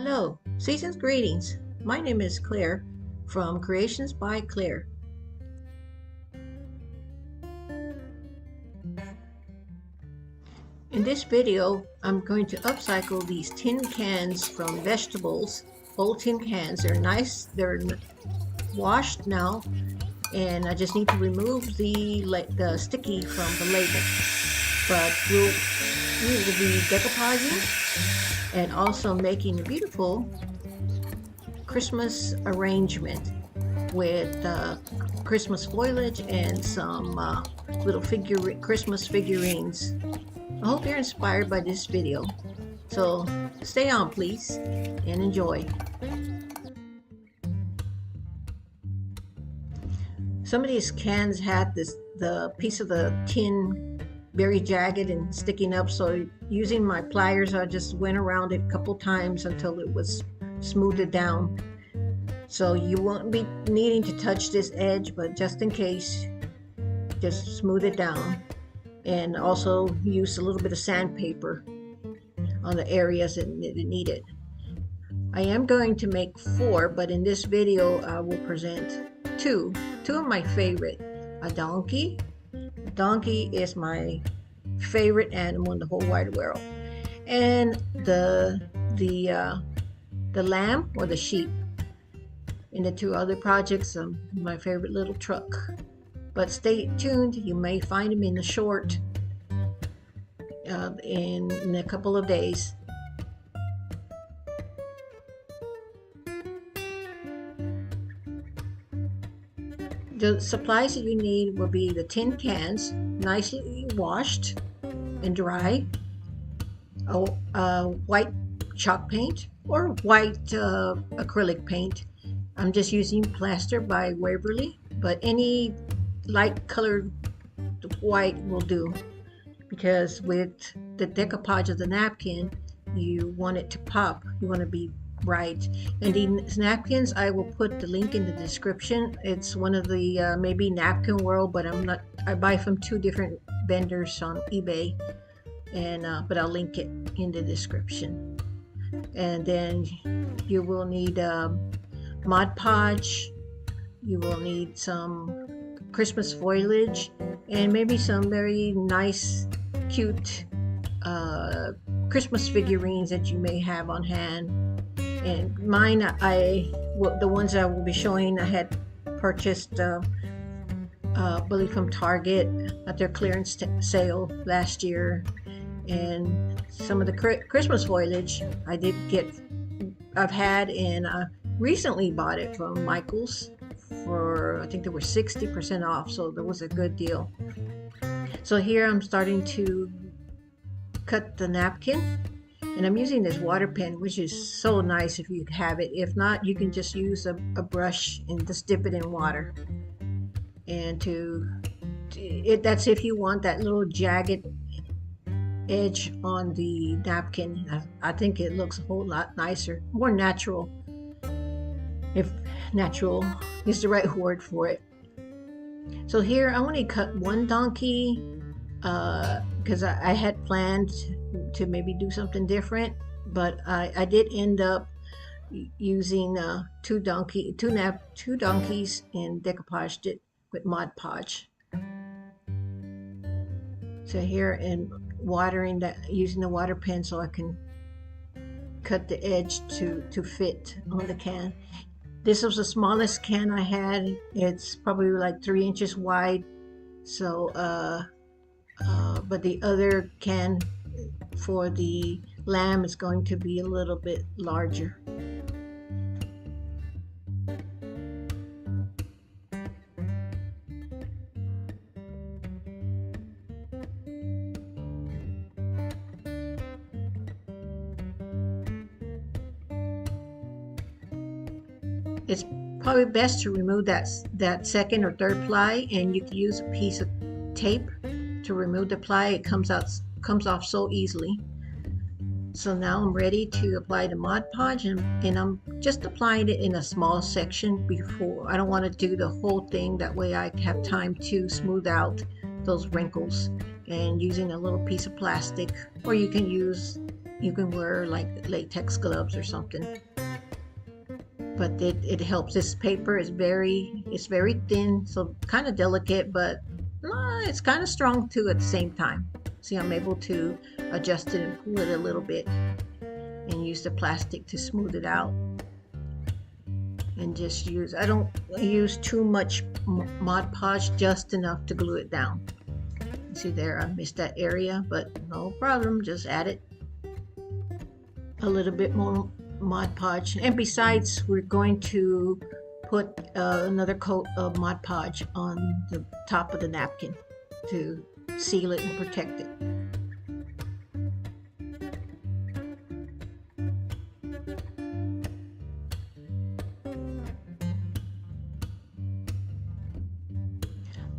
Hello, season's greetings. My name is Claire from Creations by Claire. In this video, I'm going to upcycle these tin cans from vegetables. Old tin cans, they're nice, they're washed now, and I just need to remove the sticky from the label. But we will be decoupaging and also making a beautiful Christmas arrangement with Christmas foliage and some little Christmas figurines. I hope you're inspired by this video. So stay on please and enjoy. Some of these cans had the piece of the tin very jagged and sticking up, so using my pliers I just went around it a couple times until it was smoothed down. So you won't be needing to touch this edge, but just in case, just smooth it down. And also use a little bit of sandpaper on the areas that need it. I am going to make 4, but in this video I will present two of my favorite. A donkey. A donkey is my favorite animal in the whole wide world, and the lamb or the sheep. In the 2 other projects, my favorite little truck. But stay tuned, you may find them in the short in a couple of days. The supplies that you need will be the tin cans, nicely washed and dry, white chalk paint or white acrylic paint. I'm just using Plaster by Waverly, but any light colored white will do, because with the decoupage of the napkin you want it to pop, you want to be bright. And these napkins, I will put the link in the description. It's one of the maybe Napkin World, but I buy from 2 different vendors on eBay, and but I'll link it in the description. And then you will need Mod Podge, you will need some Christmas foliage, and maybe some very nice cute Christmas figurines that you may have on hand. And mine, the ones I will be showing, I had purchased I believe from Target at their clearance sale last year. And some of the Christmas foliage I've had, and I recently bought it from Michael's for, I think they were 60% off, so that was a good deal. So here I'm starting to cut the napkin, and I'm using this water pen, which is so nice if you have it. If not, you can just use a brush and just dip it in water. And that's if you want that little jagged edge on the napkin. I think it looks a whole lot nicer, more natural, if natural is the right word for it. So here I only cut 1 donkey because I had planned to maybe do something different, but I did end up using 2 donkeys and decoupaged it with Mod Podge. So here, and watering that, using the water pen so I can cut the edge to fit on the can. This was the smallest can I had. It's probably like 3 inches wide. So but the other can for the lamb is going to be a little bit larger. It's probably best to remove that 2nd or 3rd ply, and you can use a piece of tape to remove the ply. It comes off so easily. So now I'm ready to apply the Mod Podge, and I'm just applying it in a small section before. I don't want to do the whole thing, that way I have time to smooth out those wrinkles. And using a little piece of plastic, or you can use you can wear like latex gloves or something. But it helps. This paper is it's very thin, so kind of delicate, but it's kind of strong too at the same time. See, I'm able to adjust it and pull it a little bit and use the plastic to smooth it out. And just I don't use too much Mod Podge, just enough to glue it down. See there, I missed that area, but no problem, just add it a little bit more Mod Podge. And besides, we're going to put another coat of Mod Podge on the top of the napkin to seal it and protect it.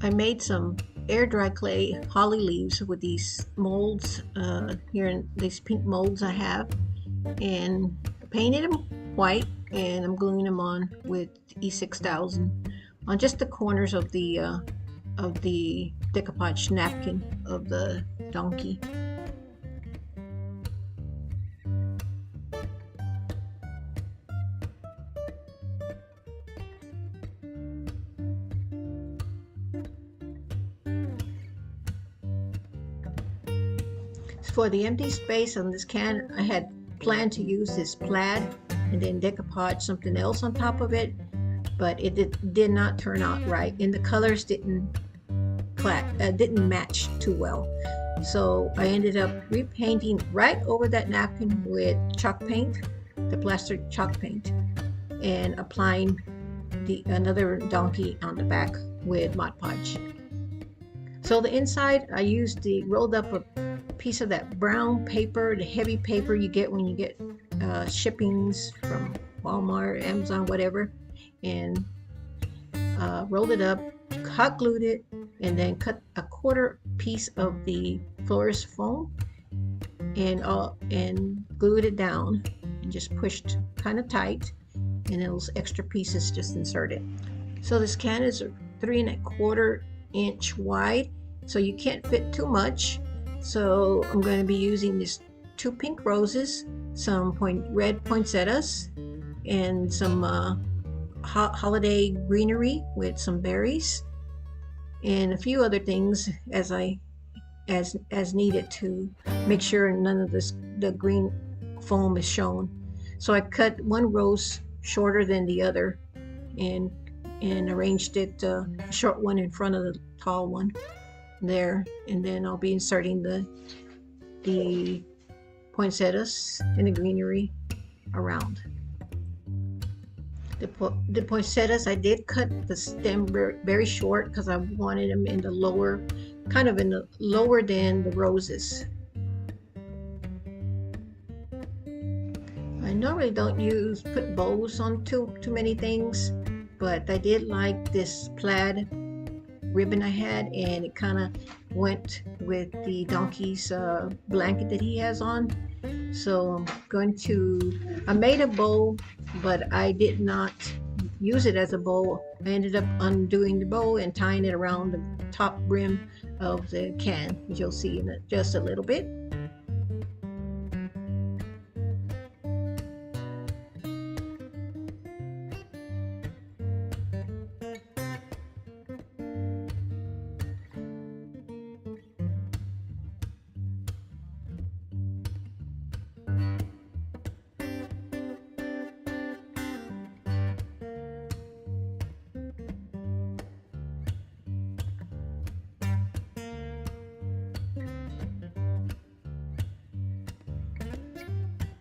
I made some air dry clay holly leaves with these molds here in these pink molds I have, and painted them white, and I'm gluing them on with E6000 on just the corners of the decoupage napkin of the donkey. For the empty space on this can, I had planned to use this plaid and then decoupage something else on top of it, but it did not turn out right, and the colors didn't match too well. So I ended up repainting right over that napkin with chalk paint, the Plaster chalk paint, and applying another donkey on the back with Mod Podge. So the inside, I used rolled up a piece of that brown paper, the heavy paper you get when you get shippings from Walmart, Amazon, whatever, and rolled it up, hot glued it, and then cut a quarter piece of the Florals foam and glued it down and just pushed kind of tight, and those extra pieces just inserted. So this can is 3¼ inch wide, so you can't fit too much. So I'm going to be using these 2 pink roses, some red poinsettias, and some holiday greenery with some berries, and a few other things as needed to make sure none of the green foam is shown. So I cut one rose shorter than the other and arranged it, short one in front of the tall one there, and then I'll be inserting the poinsettias and the greenery around. The poinsettias, I did cut the stem very short because I wanted them in the lower, kind of in the lower than the roses. I normally don't put bows on too many things, but I did like this plaid ribbon I had, and it kind of went with the donkey's blanket that he has on. So I made a bow, but I did not use it as a bow. I ended up undoing the bow and tying it around the top brim of the can, as you'll see in just a little bit.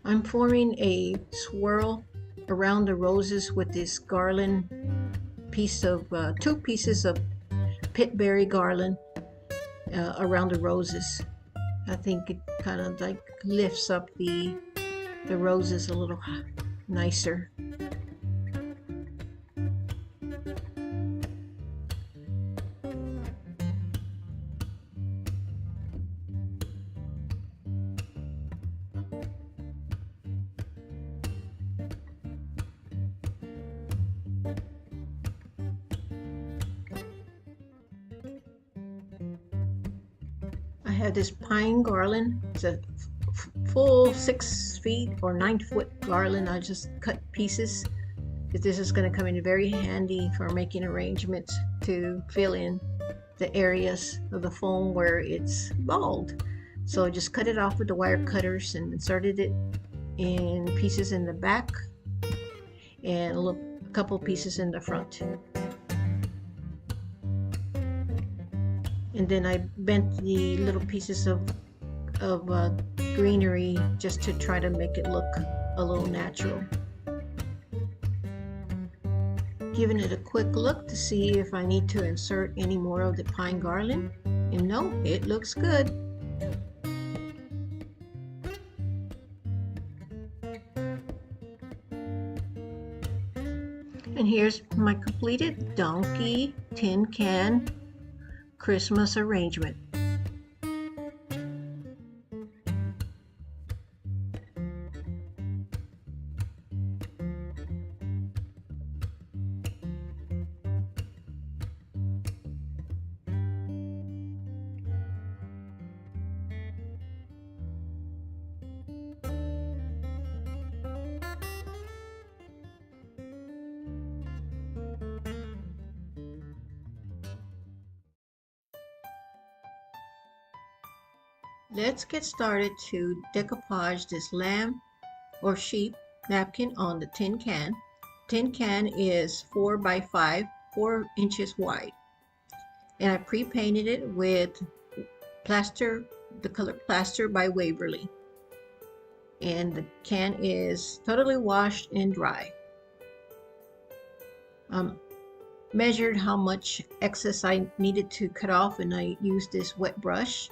I'm forming a swirl around the roses with this garland piece of 2 pieces of pitberry garland around the roses. I think it kind of like lifts up the roses a little nicer. I have this pine garland. It's a full 6 feet or 9 foot garland. I just cut pieces because this is going to come in very handy for making arrangements to fill in the areas of the foam where it's bald. So I just cut it off with the wire cutters and inserted it in pieces in the back and a couple pieces in the front. And then I bent the little pieces of greenery just to try to make it look a little natural. Giving it a quick look to see if I need to insert any more of the pine garland, and no, it looks good. And here's my completed donkey tin can Christmas arrangement. Let's get started to decoupage this lamb or sheep napkin on the tin can. Tin can is 4 by 5, 4 inches wide. And I pre-painted it with Plaster, the color Plaster by Waverly. And the can is totally washed and dry. Measured how much excess I needed to cut off, and I used this wet brush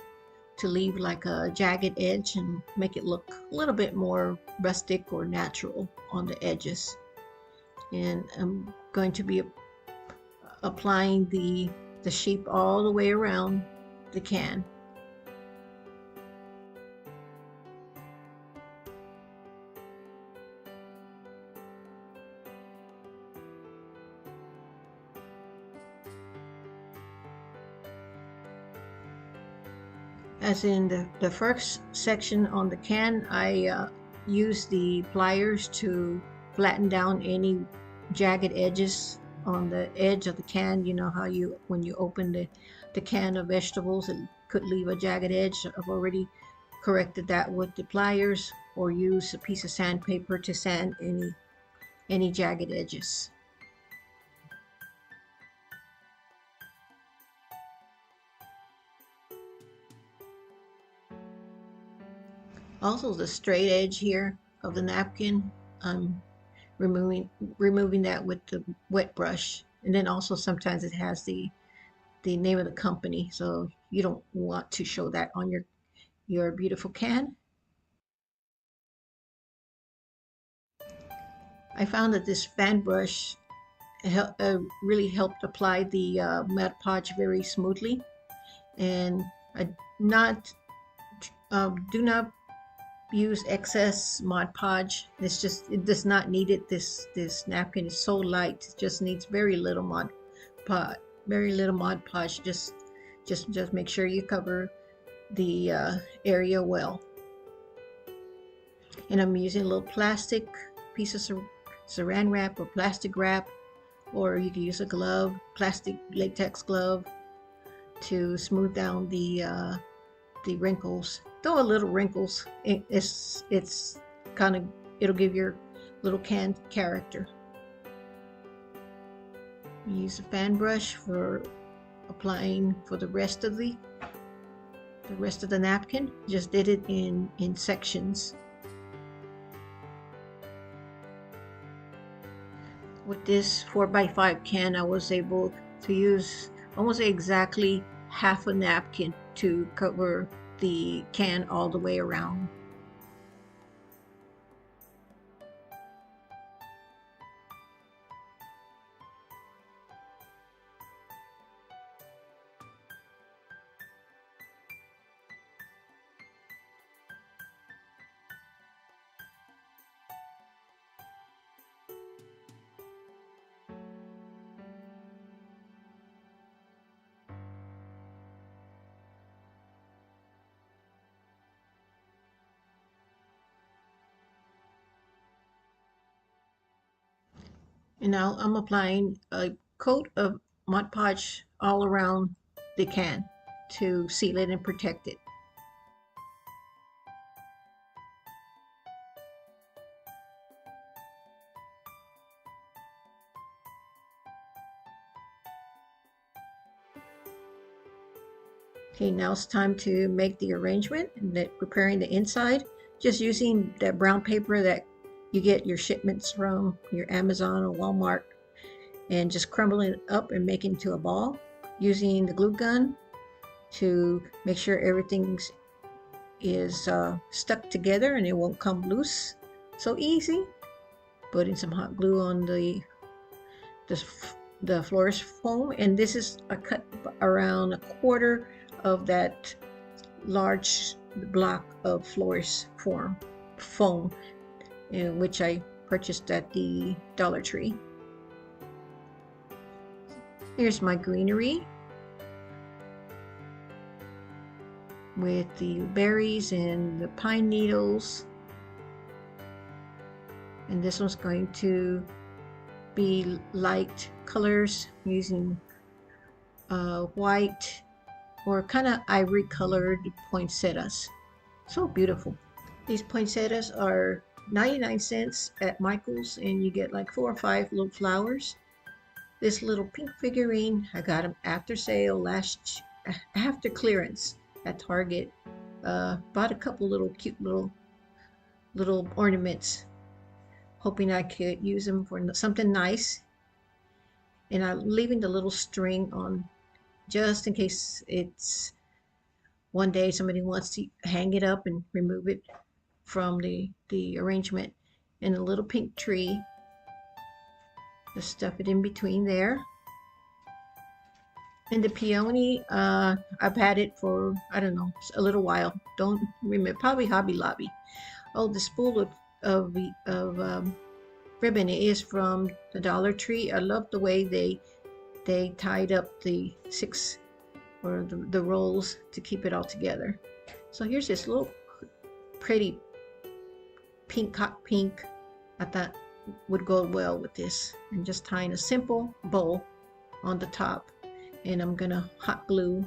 to leave like a jagged edge and make it look a little bit more rustic or natural on the edges. And I'm going to be applying the sheep all the way around the can. As in the first section on the can, I used the pliers to flatten down any jagged edges on the edge of the can. You know how when you open the can of vegetables, it could leave a jagged edge. I've already corrected that with the pliers, or use a piece of sandpaper to sand any jagged edges. Also, the straight edge here of the napkin, I'm removing that with the wet brush. And then also sometimes it has the name of the company, so you don't want to show that on your beautiful can. I found that this fan brush really helped apply the matte Podge very smoothly, and I do not use excess Mod Podge. It does not need it. This napkin is so light, it just needs very little Mod Podge. Just make sure you cover the area well. And I'm using a little plastic piece of saran wrap or plastic wrap, or you can use a glove, plastic latex glove, to smooth down the wrinkles. Though a little wrinkles, it's kind of, it'll give your little can character. Use a fan brush for applying for the rest of the napkin. Just did it in sections. With this 4x5 can, I was able to use almost exactly half a napkin to cover the can all the way around. And now I'm applying a coat of Mod Podge all around the can to seal it and protect it. Okay, now it's time to make the arrangement and preparing the inside. Just using that brown paper that you get your shipments from your Amazon or Walmart, and just crumbling it up and making it into a ball. Using the glue gun to make sure everything is stuck together and it won't come loose. So easy. Putting some hot glue on the, the florist foam, and this is a cut around a quarter of that large block of florist foam, in which I purchased at the Dollar Tree. Here's my greenery with the berries and the pine needles, and this one's going to be light colors using white or kind of ivory colored poinsettias. So beautiful. These poinsettias are 99 cents at Michael's, and you get like 4 or 5 little flowers. This little pink figurine, I got them after sale after clearance at Target. Bought a couple little cute little ornaments, hoping I could use them for something nice. And I'm leaving the little string on just in case it's one day somebody wants to hang it up and remove it from the arrangement. And a little pink tree, just stuff it in between there. And the peony, I've had it for, I don't know, a little while. Don't remember, probably Hobby Lobby. Oh, the spool of ribbon is from the Dollar Tree. I love the way they tied up the 6 or the rolls to keep it all together. So here's this little pretty hot pink I thought would go well with this, and just tying a simple bow on the top, and I'm gonna hot glue,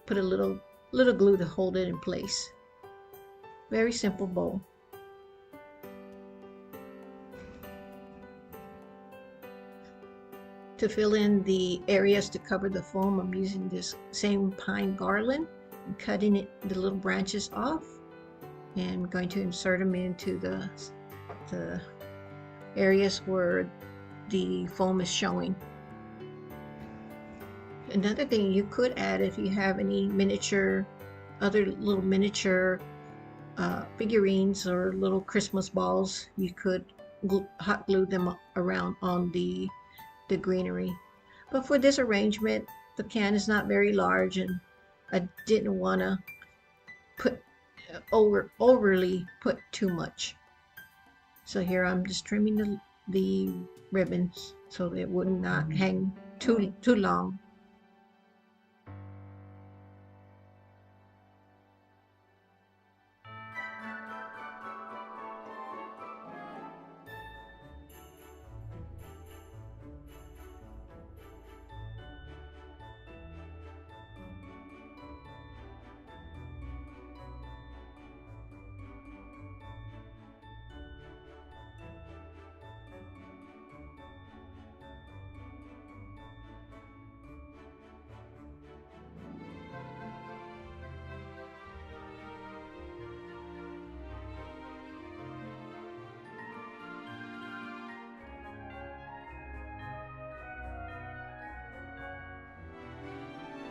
put a little glue to hold it in place. Very simple bow. To fill in the areas to cover the foam, I'm using this same pine garland and cutting the little branches off, and I'm going to insert them into the areas where the foam is showing. Another thing you could add, if you have any other little miniature figurines or little Christmas balls, you could hot glue them around on the greenery. But for this arrangement, the can is not very large, and I didn't want to put overly put too much. So here I'm just trimming the ribbons so that it would not hang too long.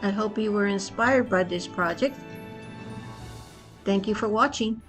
I hope you were inspired by this project. Thank you for watching.